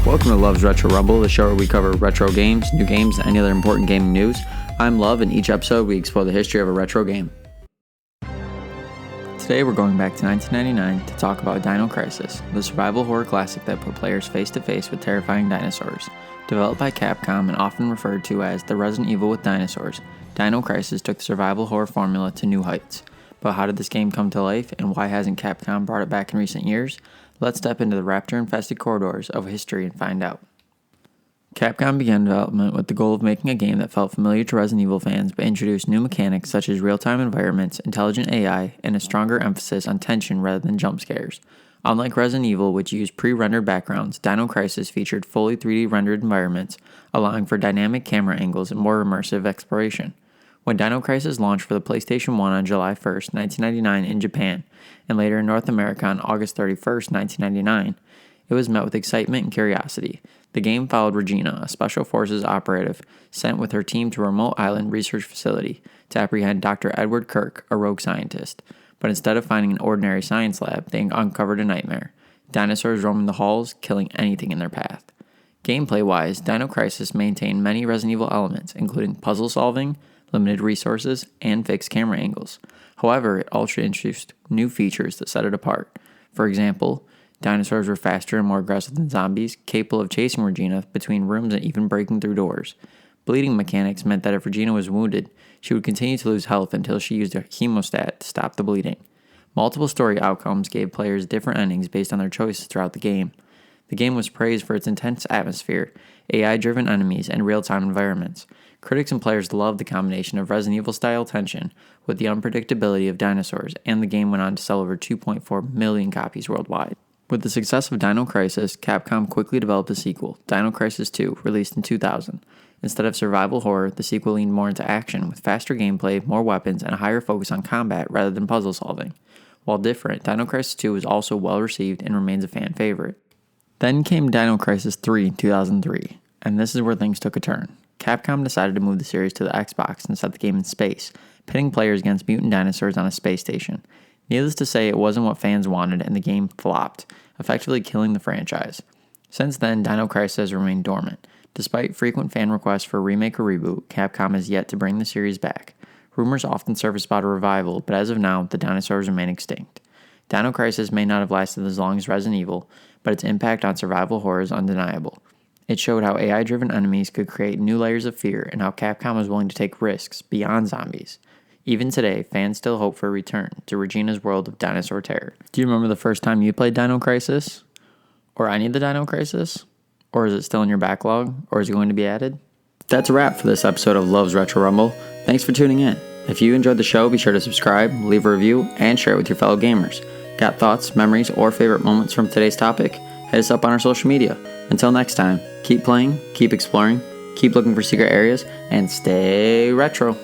Welcome to Love's Retro Rumble, the show where we cover retro games, new games, and any other important gaming news. I'm Love, and each episode we explore the history of a retro game. Today we're going back to 1999 to talk about Dino Crisis, the survival horror classic that put players face to face with terrifying dinosaurs. Developed by Capcom and often referred to as the Resident Evil with dinosaurs, Dino Crisis took the survival horror formula to new heights. But how did this game come to life, and why hasn't Capcom brought it back in recent years? Let's step into the raptor-infested corridors of history and find out. Capcom began development with the goal of making a game that felt familiar to Resident Evil fans but introduced new mechanics such as real-time environments, intelligent AI, and a stronger emphasis on tension rather than jump scares. Unlike Resident Evil, which used pre-rendered backgrounds, Dino Crisis featured fully 3D rendered environments, allowing for dynamic camera angles and more immersive exploration. When Dino Crisis launched for the PlayStation 1 on July 1st, 1999 in Japan, and later in North America on August 31st, 1999, it was met with excitement and curiosity. The game followed Regina, a Special Forces operative sent with her team to a remote island research facility to apprehend Dr. Edward Kirk, a rogue scientist. But instead of finding an ordinary science lab, they uncovered a nightmare. Dinosaurs roaming the halls, killing anything in their path. Gameplay-wise, Dino Crisis maintained many Resident Evil elements, including puzzle solving, limited resources, and fixed camera angles. However, it also introduced new features that set it apart. For example, dinosaurs were faster and more aggressive than zombies, capable of chasing Regina between rooms and even breaking through doors. Bleeding mechanics meant that if Regina was wounded, she would continue to lose health until she used a hemostat to stop the bleeding. Multiple story outcomes gave players different endings based on their choices throughout the game. The game was praised for its intense atmosphere, AI-driven enemies, and real-time environments. Critics and players loved the combination of Resident Evil-style tension with the unpredictability of dinosaurs, and the game went on to sell over 2.4 million copies worldwide. With the success of Dino Crisis, Capcom quickly developed a sequel, Dino Crisis 2, released in 2000. Instead of survival horror, the sequel leaned more into action, with faster gameplay, more weapons, and a higher focus on combat rather than puzzle solving. While different, Dino Crisis 2 was also well received and remains a fan favorite. Then came Dino Crisis 3 in 2003, and this is where things took a turn. Capcom decided to move the series to the Xbox and set the game in space, pitting players against mutant dinosaurs on a space station. Needless to say, it wasn't what fans wanted, and the game flopped, effectively killing the franchise. Since then, Dino Crisis has remained dormant. Despite frequent fan requests for a remake or reboot, Capcom has yet to bring the series back. Rumors often surface about a revival, but as of now, the dinosaurs remain extinct. Dino Crisis may not have lasted as long as Resident Evil, but its impact on survival horror is undeniable. It showed how AI-driven enemies could create new layers of fear and how Capcom was willing to take risks beyond zombies. Even today, fans still hope for a return to Regina's world of dinosaur terror. Do you remember the first time you played Dino Crisis? Or any of the Dino Crisis? Or is it still in your backlog? Or is it going to be added? That's a wrap for this episode of Love's Retro Rumble. Thanks for tuning in. If you enjoyed the show, be sure to subscribe, leave a review, and share it with your fellow gamers. Got thoughts, memories, or favorite moments from today's topic? Hit us up on our social media. Until next time, keep playing, keep exploring, keep looking for secret areas, and stay retro.